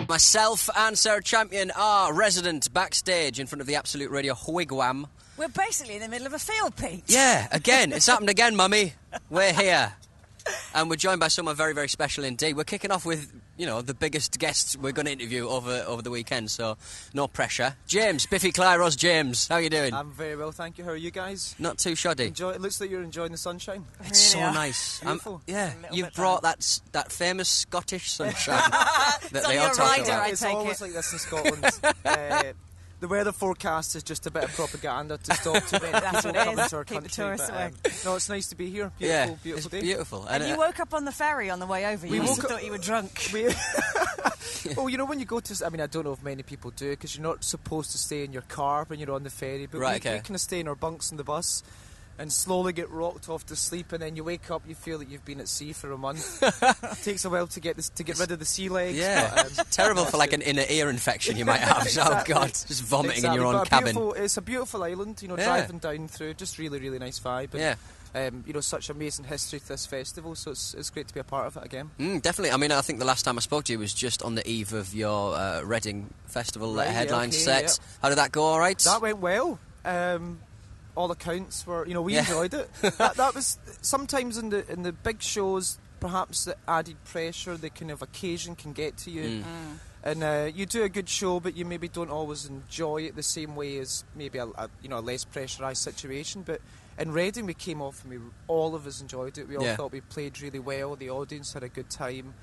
Myself and Sarah Champion are resident backstage in front of the Absolute Radio wigwam. We're basically in the middle of a field, Pete. Yeah, again. It's happened again, Mummy. We're here. And we're joined by someone very, very special indeed. We're kicking off with, you know, the biggest guests we're going to interview over the weekend, so no pressure. James, Biffy Clyro's James. How are you doing? I'm very well, thank you. How are you guys? Not too shoddy. It looks like you're enjoying the sunshine. It's Really so are. nice. Beautiful. Yeah, little you've bit brought that famous Scottish sunshine that It's on they your all talk rider, about. I It's take always it. like this in Scotland. The weather forecast is just a bit of propaganda to stop too many That's people what it coming is. to our Keep the country. tourists away. No, it's nice to be here. Beautiful, Yeah, beautiful it's day. beautiful. And you woke up on the ferry on the way over. You must have thought you were drunk. Well, you know, when you go to... I mean, I don't know if many people do, because you're not supposed to stay in your car when you're on the ferry, but Right, we okay. kind of stay in our bunks in the bus and slowly get rocked off to sleep, and then you wake up, you feel that you've been at sea for a month. It takes a while to get rid of the sea legs. Yeah, but, terrible for like an inner ear infection you might have. Exactly. Oh God, just vomiting in your own But cabin. It's a beautiful island, you know, Yeah. driving down through, just really, really nice vibe. And, Yeah. you know, such amazing history to this festival, so it's great to be a part of it again. Definitely. I mean, I think the last time I spoke to you was just on the eve of your Reading Festival Right, yeah, headline okay, set. yeah. How did that go? All right. That went well. All accounts were, you know, we Yeah. enjoyed it. that was sometimes in the big shows, perhaps the added pressure, the kind of occasion can get to you. And you do a good show, but you maybe don't always enjoy it the same way as maybe a less pressurised situation. But in Reading, we came off and all of us enjoyed it. We all Yeah. thought we played really well. The audience had a good time.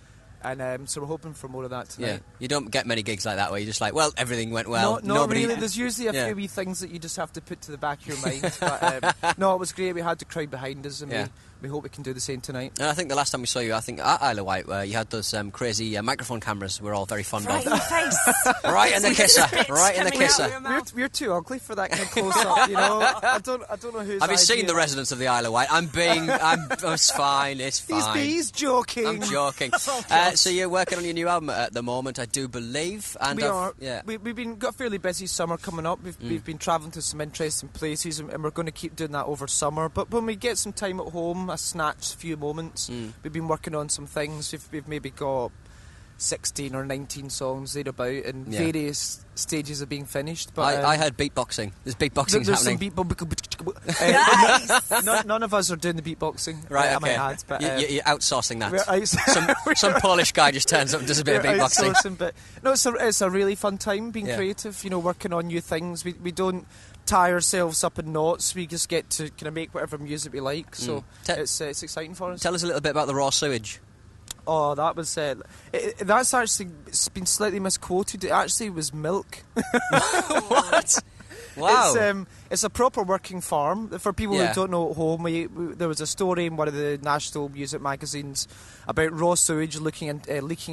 And so we're hoping for more of that Yeah. tonight. You don't get many gigs like that where you're just like, well, everything went well. Not Nobody. really. There's usually a Yeah. few wee things that you just have to put to the back of your mind. But no, it was great. We had the crowd behind us, and Yeah. we hope we can do the same tonight. And I think the last time we saw you, I think at Isle of Wight, where you had those crazy microphone cameras we're all very fond Right of. in your face. Right in the kisser. Right in the Coming out kisser. of your mouth. We're too ugly for that kind of close up, you know. I don't know who's. Have you seen the residents of the Isle of Wight? It's fine. It's fine. He's joking. I'm joking. So you're working on your new album at the moment, I do believe. And We are. Yeah. We've got a fairly busy summer coming up. We've been travelling to some interesting places, and we're going to keep doing that over summer. But when we get some time at home, a snatch few moments, we've been working on some things. We've maybe got 16 or 19 songs thereabout in various stages of being finished. But I heard beatboxing. There's beatboxing there's some happening. Nice. None of us are doing the beatboxing. Right, I okay. might add, but, You're outsourcing that. we're Some Polish guy just turns up and does a bit of We're beatboxing. outsourcing, but no, it's a really fun time being Yeah. creative. You know, working on new things. We don't tie ourselves up in knots. We just get to kind of make whatever music we like. So it's exciting for us. Tell us a little bit about the raw sewage. Oh, that was that's actually been slightly misquoted. It actually was milk. What? Wow. It's a proper working farm. For people Yeah. who don't know at home, there was a story in one of the national music magazines about raw sewage leaking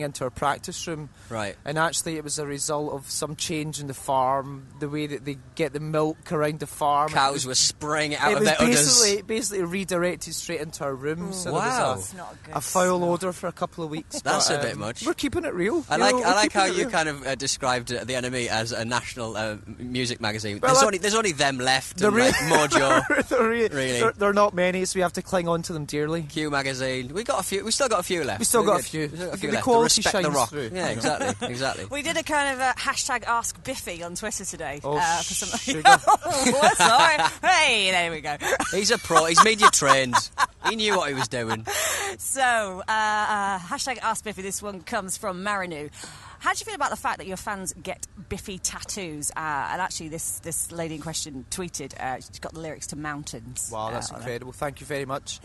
into our practice room. Right. And actually it was a result of some change in the farm, the way that they get the milk around the farm. Cows were spraying it out It of was their udders. basically redirected straight into our room. So Wow. there was It's not a good a foul smell. odour for a couple of weeks. That's but, a bit much. We're keeping it real. I You know, like we're how keeping it you real. kind of described the NME as a national music magazine. Well, There's only them left. the And, re- like, Mojo, Really? They're not many, so we have to cling on to them dearly. Q magazine. We still got a few left. We still got a Good. few. We still got a few The left. quality Respect the shines rock. through. Yeah, exactly. We did a kind of hashtag Ask Biffy on Twitter today. Oh, for something. sugar. Oh, sorry. Hey, there we go. He's a pro. He's media trained. He knew what he was doing. So, hashtag Ask Biffy. This one comes from Marinu. How do you feel about the fact that your fans get Biffy tattoos? And actually, this lady in question tweeted, she's got the lyrics to Mountains. Wow, that's on it. incredible. Thank you very much.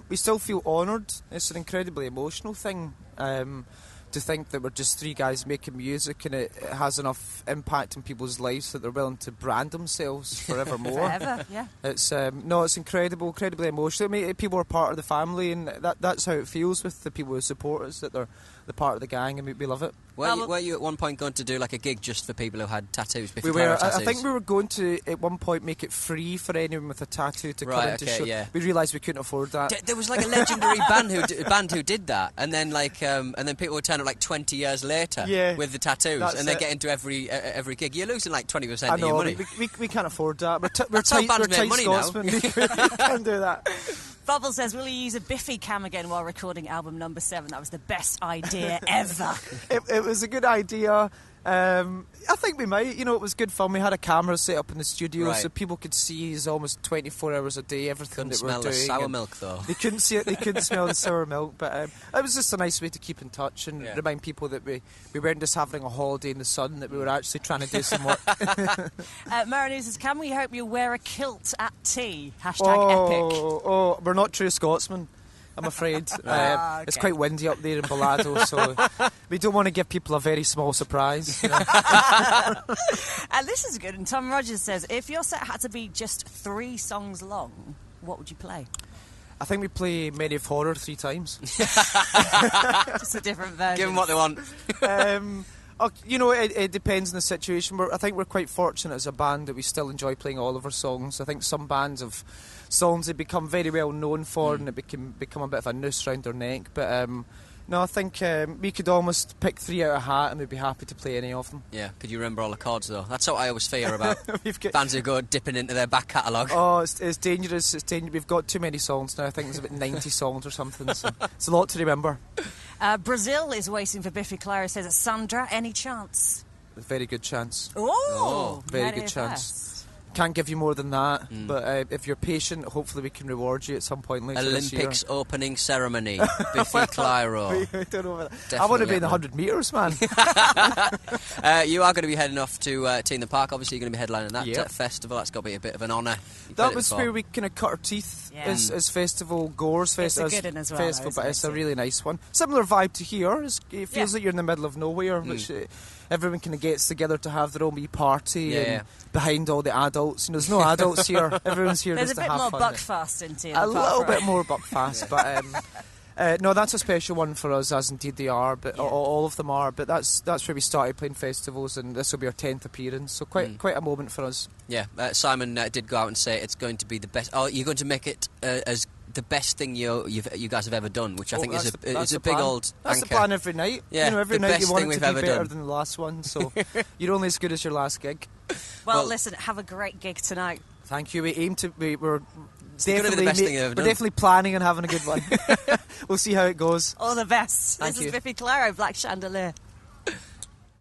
We still feel honoured. It's an incredibly emotional thing to think that we're just three guys making music and it has enough impact in people's lives that they're willing to brand themselves forevermore. Forever, yeah. It's it's incredibly emotional. I mean, people are part of the family, and that's how it feels with the people who support us, that they're part of the gang, and we love it. Were you at one point going to do like a gig just for people who had tattoos? Biffy We Clyro were. tattoos? I think we were going to at one point make it free for anyone with a tattoo to come into show. yeah. We realised we couldn't afford that. There was like a legendary band who did that, and then people would turn up like 20 years later with the tattoos, That's and they it. get into every gig. You're losing like 20% I of your know, money. we can't afford that. We're That's how tight bands make money now. Scotsmen. We can't do that. Bubble says, will you use a Biffy cam again while recording album number 7? That was the best idea ever. It was a good idea. I think we might. You know, it was good fun. We had a camera set up in the studio so people could see us almost 24 hours a day, everything that we're doing. Couldn't smell the sour milk, though. They couldn't see it. They couldn't smell the sour milk. But it was just a nice way to keep in touch and remind people that we weren't just having a holiday in the sun, that we were actually trying to do some work. Marinu says, can we hope you wear a kilt at tea? #epic. Oh, we're not true Scotsmen, I'm afraid. Okay. It's quite windy up there in Balado, so we don't want to give people a very small surprise. You know? And this is good. And Tom Rogers says, if your set had to be just 3 songs long, what would you play? I think we play Many of Horror 3 times. Just a different version. Give them what they want. You know, it depends on the situation. I think we're quite fortunate as a band that we still enjoy playing all of our songs. I think some bands have songs they become very well known for and it can become a bit of a noose round their neck. But no, I think we could almost pick 3 out of a hat and we'd be happy to play any of them. Yeah, could you remember all the chords, though? That's what I always fear about bands who go dipping into their back catalogue. Oh, it's dangerous. It's dangerous. We've got too many songs now. I think there's about 90 songs or something. So it's a lot to remember. Brazil is waiting for Biffy Clyro. Says, Sandra, any chance? A very good chance. Oh, very good chance. Can't give you more than that, but if you're patient, hopefully we can reward you at some point later this year. Olympics opening ceremony, Biffy Clyro. I don't know about that. I want to be in the 100 metres, man. You are going to be heading off to Tea in the Park. Obviously, you're going to be headlining that festival. That's got to be a bit of an honour. That was where we kind of cut our teeth as festival goers. It's a good one as well, festival, but it's a really nice one. Similar vibe to here. It feels like you're in the middle of nowhere, which everyone kind of gets together to have their own wee party and behind all the adults. You know, there's no adults here. Everyone's here just to have fun. There's a bit more buckfast into it. A little bit more buckfast, but no, that's a special one for us, as indeed they are. But all of them are. But that's where we started playing festivals, and this will be our 10th appearance. So quite a moment for us. Yeah, Simon did go out and say it's going to be the best. Oh, you're going to make it as the best thing you guys have ever done, which I think is a big old That's anchor. the plan every night. Yeah, you know, every the night best you want thing it we've to be ever better done. than the last one. So you're only as good as your last gig. Well, listen, have a great gig tonight. Thank you. We aim to. We're definitely the best thing you've ever done. We're definitely planning on having a good one. We'll see how it goes. All the best. Thank This you. is Biffy Clyro, Black Chandelier.